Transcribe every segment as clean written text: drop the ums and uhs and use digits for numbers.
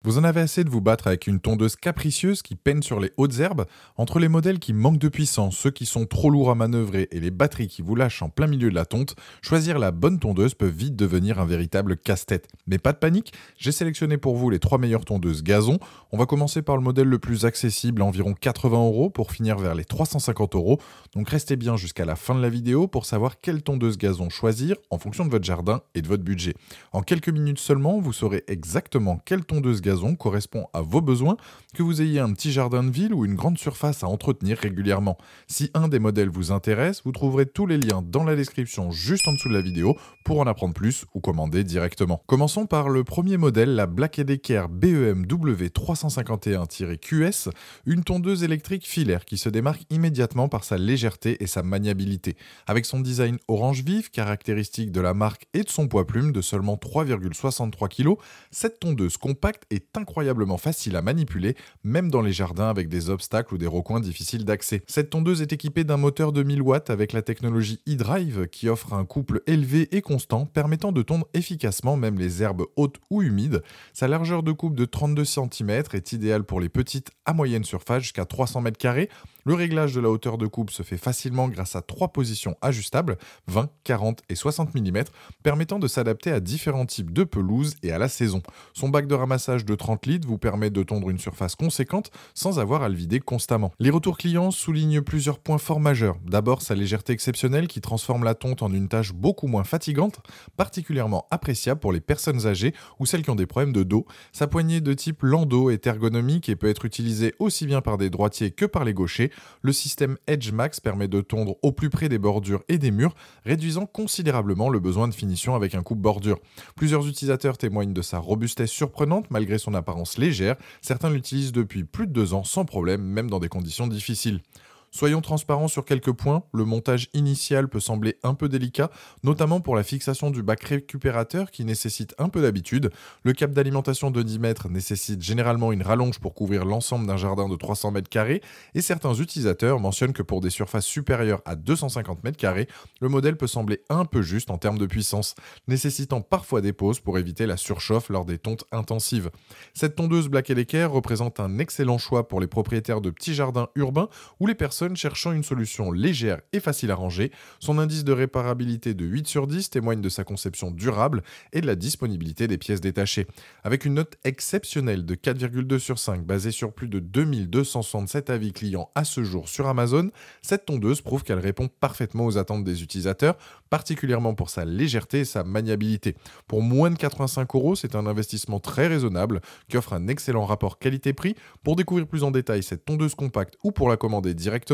Vous en avez assez de vous battre avec une tondeuse capricieuse qui peine sur les hautes herbes? Entre les modèles qui manquent de puissance, ceux qui sont trop lourds à manœuvrer et les batteries qui vous lâchent en plein milieu de la tonte, choisir la bonne tondeuse peut vite devenir un véritable casse-tête. Mais pas de panique, j'ai sélectionné pour vous les 3 meilleures tondeuses gazon. On va commencer par le modèle le plus accessible à environ 80 € pour finir vers les 350 €. Donc restez bien jusqu'à la fin de la vidéo pour savoir quelle tondeuse gazon choisir en fonction de votre jardin et de votre budget. En quelques minutes seulement, vous saurez exactement quelle tondeuse gazon correspond à vos besoins, que vous ayez un petit jardin de ville ou une grande surface à entretenir régulièrement. Si un des modèles vous intéresse, vous trouverez tous les liens dans la description juste en dessous de la vidéo pour en apprendre plus ou commander directement. Commençons par le premier modèle, la Black & Decker BMW 351-QS, une tondeuse électrique filaire qui se démarque immédiatement par sa légèreté et sa maniabilité. Avec son design orange vif, caractéristique de la marque et de son poids plume de seulement 3,63 kg, cette tondeuse compacte est incroyablement facile à manipuler, même dans les jardins avec des obstacles ou des recoins difficiles d'accès. Cette tondeuse est équipée d'un moteur de 1000 watts avec la technologie e-Drive qui offre un couple élevé et constant permettant de tondre efficacement même les herbes hautes ou humides. Sa largeur de coupe de 32 cm est idéale pour les petites à moyenne surface jusqu'à 300 m². Le réglage de la hauteur de coupe se fait facilement grâce à 3 positions ajustables, 20, 40 et 60 mm, permettant de s'adapter à différents types de pelouses et à la saison. Son bac de ramassage de 30 litres vous permet de tondre une surface conséquente sans avoir à le vider constamment. Les retours clients soulignent plusieurs points forts majeurs. D'abord, sa légèreté exceptionnelle qui transforme la tonte en une tâche beaucoup moins fatigante, particulièrement appréciable pour les personnes âgées ou celles qui ont des problèmes de dos. Sa poignée de type landau est ergonomique et peut être utilisée aussi bien par des droitiers que par les gauchers. Le système Edge Max permet de tondre au plus près des bordures et des murs, réduisant considérablement le besoin de finition avec un coupe-bordure. Plusieurs utilisateurs témoignent de sa robustesse surprenante malgré son apparence légère. Certains l'utilisent depuis plus de 2 ans sans problème, même dans des conditions difficiles. Soyons transparents sur quelques points, le montage initial peut sembler un peu délicat, notamment pour la fixation du bac récupérateur qui nécessite un peu d'habitude. Le câble d'alimentation de 10 mètres nécessite généralement une rallonge pour couvrir l'ensemble d'un jardin de 300 m², et certains utilisateurs mentionnent que pour des surfaces supérieures à 250 m², le modèle peut sembler un peu juste en termes de puissance, nécessitant parfois des pauses pour éviter la surchauffe lors des tontes intensives. Cette tondeuse Black & Decker représente un excellent choix pour les propriétaires de petits jardins urbains ou les personnes cherchant une solution légère et facile à ranger. Son indice de réparabilité de 8 sur 10 témoigne de sa conception durable et de la disponibilité des pièces détachées. Avec une note exceptionnelle de 4,2 sur 5 basée sur plus de 2267 avis clients à ce jour sur Amazon, cette tondeuse prouve qu'elle répond parfaitement aux attentes des utilisateurs, particulièrement pour sa légèreté et sa maniabilité. Pour moins de 85 €, c'est un investissement très raisonnable qui offre un excellent rapport qualité-prix. Pour découvrir plus en détail cette tondeuse compacte ou pour la commander directement,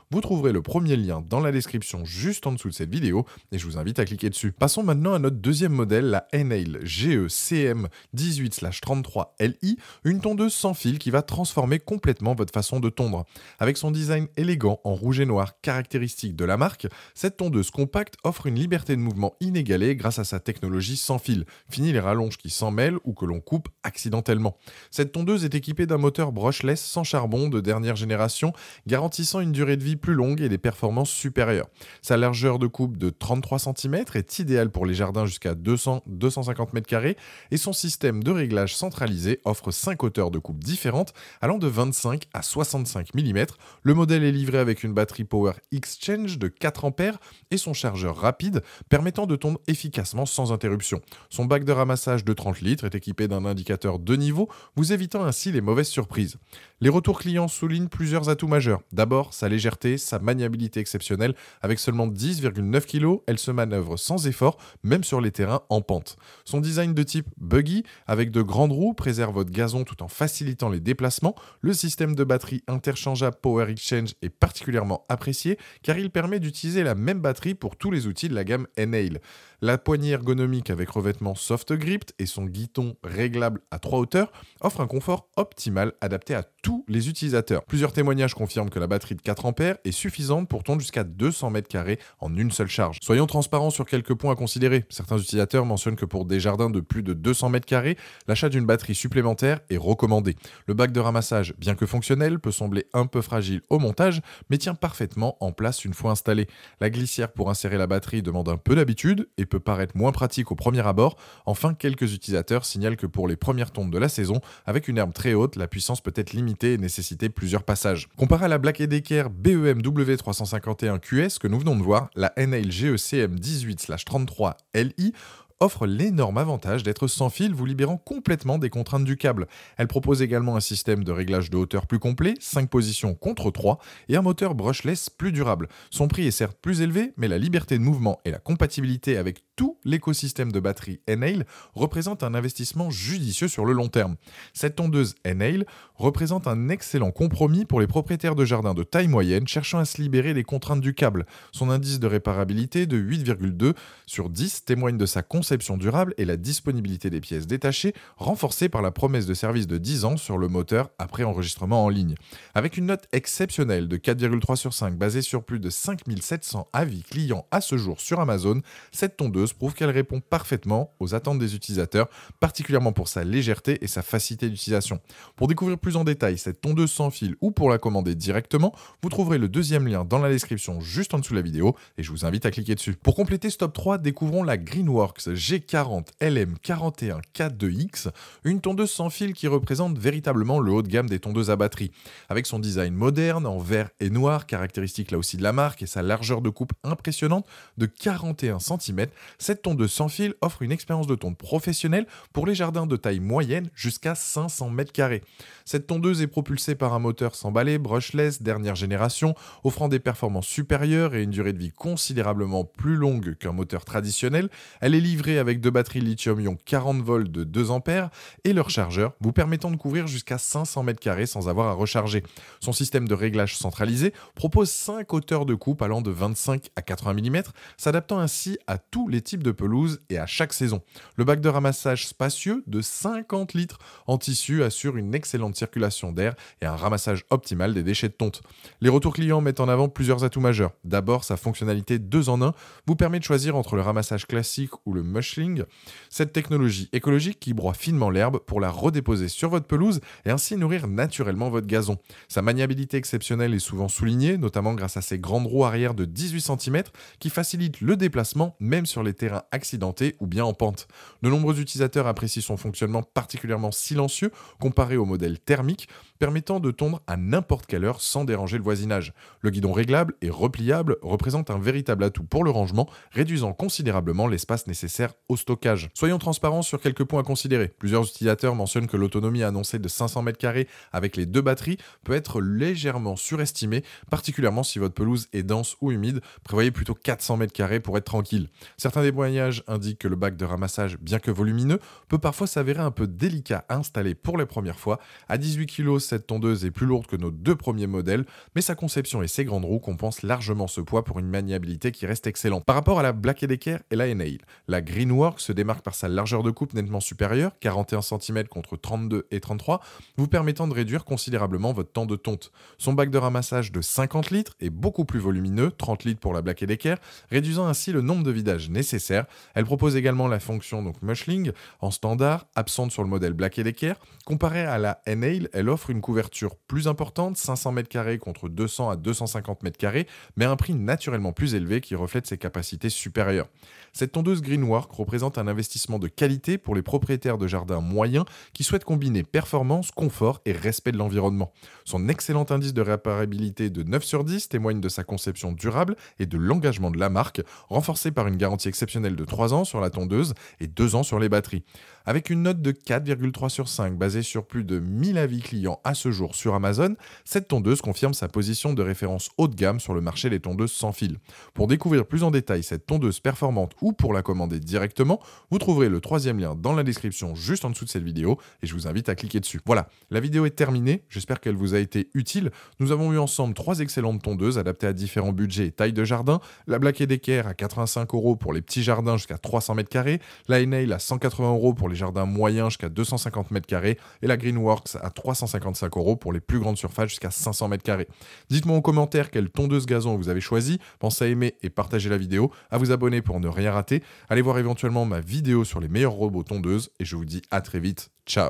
vous trouverez le premier lien dans la description juste en dessous de cette vidéo et je vous invite à cliquer dessus. Passons maintenant à notre deuxième modèle, la Enale GE-CM 18/33Li, une tondeuse sans fil qui va transformer complètement votre façon de tondre. Avec son design élégant en rouge et noir caractéristique de la marque, cette tondeuse compacte offre une liberté de mouvement inégalée grâce à sa technologie sans fil. Fini les rallonges qui s'en mêlent ou que l'on coupe accidentellement. Cette tondeuse est équipée d'un moteur brushless sans charbon de dernière génération, garantissant une durée de vie plus longue et des performances supérieures. Sa largeur de coupe de 33 cm est idéale pour les jardins jusqu'à 200-250 m² et son système de réglage centralisé offre 5 hauteurs de coupe différentes allant de 25 à 65 mm. Le modèle est livré avec une batterie Power Exchange de 4 ampères et son chargeur rapide permettant de tondre efficacement sans interruption. Son bac de ramassage de 30 litres est équipé d'un indicateur de niveau, vous évitant ainsi les mauvaises surprises. Les retours clients soulignent plusieurs atouts majeurs. D'abord, sa légèreté, sa maniabilité exceptionnelle. Avec seulement 10,9 kg, elle se manœuvre sans effort, même sur les terrains en pente. Son design de type buggy, avec de grandes roues, préserve votre gazon tout en facilitant les déplacements. Le système de batterie interchangeable Power Exchange est particulièrement apprécié, car il permet d'utiliser la même batterie pour tous les outils de la gamme Enale. La poignée ergonomique avec revêtement soft grip et son guidon réglable à 3 hauteurs offre un confort optimal adapté à tous les utilisateurs. Plusieurs témoignages confirment que la batterie de 4 ampères est suffisante pour tondre jusqu'à 200 m² en une seule charge. Soyons transparents sur quelques points à considérer. Certains utilisateurs mentionnent que pour des jardins de plus de 200 m², l'achat d'une batterie supplémentaire est recommandé. Le bac de ramassage, bien que fonctionnel, peut sembler un peu fragile au montage, mais tient parfaitement en place une fois installé. La glissière pour insérer la batterie demande un peu d'habitude, et peut paraître moins pratique au premier abord. Enfin, quelques utilisateurs signalent que pour les premières tondes de la saison, avec une herbe très haute, la puissance peut être limitée et nécessiter plusieurs passages. Comparé à la Black & Decker BEM W351QS que nous venons de voir, la Enhail GECM 18/33Li offre l'énorme avantage d'être sans fil, vous libérant complètement des contraintes du câble. Elle propose également un système de réglage de hauteur plus complet, 5 positions contre 3, et un moteur brushless plus durable. Son prix est certes plus élevé, mais la liberté de mouvement et la compatibilité avec tout l'écosystème de batterie Enhail représentent un investissement judicieux sur le long terme. Cette tondeuse Enhail représente un excellent compromis pour les propriétaires de jardins de taille moyenne cherchant à se libérer des contraintes du câble. Son indice de réparabilité de 8,2 sur 10 témoigne de sa conception durable et la disponibilité des pièces détachées, renforcée par la promesse de service de 10 ans sur le moteur après enregistrement en ligne. Avec une note exceptionnelle de 4,3 sur 5 basée sur plus de 5700 avis clients à ce jour sur Amazon, cette tondeuse prouve qu'elle répond parfaitement aux attentes des utilisateurs, particulièrement pour sa légèreté et sa facilité d'utilisation. Pour découvrir plus en détail cette tondeuse sans fil ou pour la commander directement, vous trouverez le deuxième lien dans la description juste en dessous de la vidéo et je vous invite à cliquer dessus. Pour compléter ce top 3, découvrons la Greenworks G40 LM41 K2X, une tondeuse sans fil qui représente véritablement le haut de gamme des tondeuses à batterie. Avec son design moderne, en vert et noir, caractéristique là aussi de la marque, et sa largeur de coupe impressionnante de 41 cm, cette tondeuse sans fil offre une expérience de tonde professionnelle pour les jardins de taille moyenne jusqu'à 500 m². Cette tondeuse est propulsée par un moteur sans balai, brushless, dernière génération, offrant des performances supérieures et une durée de vie considérablement plus longue qu'un moteur traditionnel. Elle est livrée avec deux batteries lithium-ion 40 volts de 2 ampères et leur chargeur, vous permettant de couvrir jusqu'à 500 m² sans avoir à recharger. Son système de réglage centralisé propose 5 hauteurs de coupe allant de 25 à 80 mm, s'adaptant ainsi à tous les types de pelouse et à chaque saison. Le bac de ramassage spacieux de 50 litres en tissu assure une excellente circulation d'air et un ramassage optimal des déchets de tonte. Les retours clients mettent en avant plusieurs atouts majeurs. D'abord, sa fonctionnalité 2 en 1 vous permet de choisir entre le ramassage classique ou le mushling, cette technologie écologique qui broie finement l'herbe pour la redéposer sur votre pelouse et ainsi nourrir naturellement votre gazon. Sa maniabilité exceptionnelle est souvent soulignée, notamment grâce à ses grandes roues arrière de 18 cm qui facilitent le déplacement même sur les terrains accidentés ou bien en pente. De nombreux utilisateurs apprécient son fonctionnement particulièrement silencieux comparé au modèle thermique, permettant de tondre à n'importe quelle heure sans déranger le voisinage. Le guidon réglable et repliable représente un véritable atout pour le rangement, réduisant considérablement l'espace nécessaire au stockage. Soyons transparents sur quelques points à considérer. Plusieurs utilisateurs mentionnent que l'autonomie annoncée de 500 m² avec les deux batteries peut être légèrement surestimée, particulièrement si votre pelouse est dense ou humide. Prévoyez plutôt 400 m² pour être tranquille. Certains témoignages indiquent que le bac de ramassage, bien que volumineux, peut parfois s'avérer un peu délicat à installer pour les premières fois. À 18 kg, cette tondeuse est plus lourde que nos deux premiers modèles, mais sa conception et ses grandes roues compensent largement ce poids pour une maniabilité qui reste excellente. Par rapport à la Black & Decker et la Enhail, la Greenworks se démarque par sa largeur de coupe nettement supérieure, 41 cm contre 32 et 33, vous permettant de réduire considérablement votre temps de tonte. Son bac de ramassage de 50 litres est beaucoup plus volumineux, 30 litres pour la Black & Decker, réduisant ainsi le nombre de vidages nécessaires. Elle propose également la fonction mushling en standard, absente sur le modèle Black & Decker. Comparée à la Enhail, elle offre une couverture plus importante, 500 m² contre 200 à 250 m², mais à un prix naturellement plus élevé qui reflète ses capacités supérieures. Cette tondeuse Greenworks représente un investissement de qualité pour les propriétaires de jardins moyens qui souhaitent combiner performance, confort et respect de l'environnement. Son excellent indice de réparabilité de 9 sur 10 témoigne de sa conception durable et de l'engagement de la marque, renforcé par une garantie exceptionnelle de 3 ans sur la tondeuse et 2 ans sur les batteries. Avec une note de 4,3 sur 5 basée sur plus de 1000 avis clients à ce jour sur Amazon, cette tondeuse confirme sa position de référence haut de gamme sur le marché des tondeuses sans fil. Pour découvrir plus en détail cette tondeuse performante ou pour la commander directement, vous trouverez le troisième lien dans la description juste en dessous de cette vidéo et je vous invite à cliquer dessus. Voilà, la vidéo est terminée, j'espère qu'elle vous a été utile. Nous avons eu ensemble 3 excellentes tondeuses adaptées à différents budgets et tailles de jardin, la Black & Decker à 85 € pour les petits jardins jusqu'à 300 m², la Enhail à 180 € pour les jardins moyens jusqu'à 250 m² et la Greenworks à 355 € pour les plus grandes surfaces jusqu'à 500 m². Dites-moi en commentaire quelle tondeuse gazon vous avez choisi, pensez à aimer et partager la vidéo, à vous abonner pour ne rien rater, allez voir éventuellement ma vidéo sur les meilleurs robots tondeuses et je vous dis à très vite, ciao.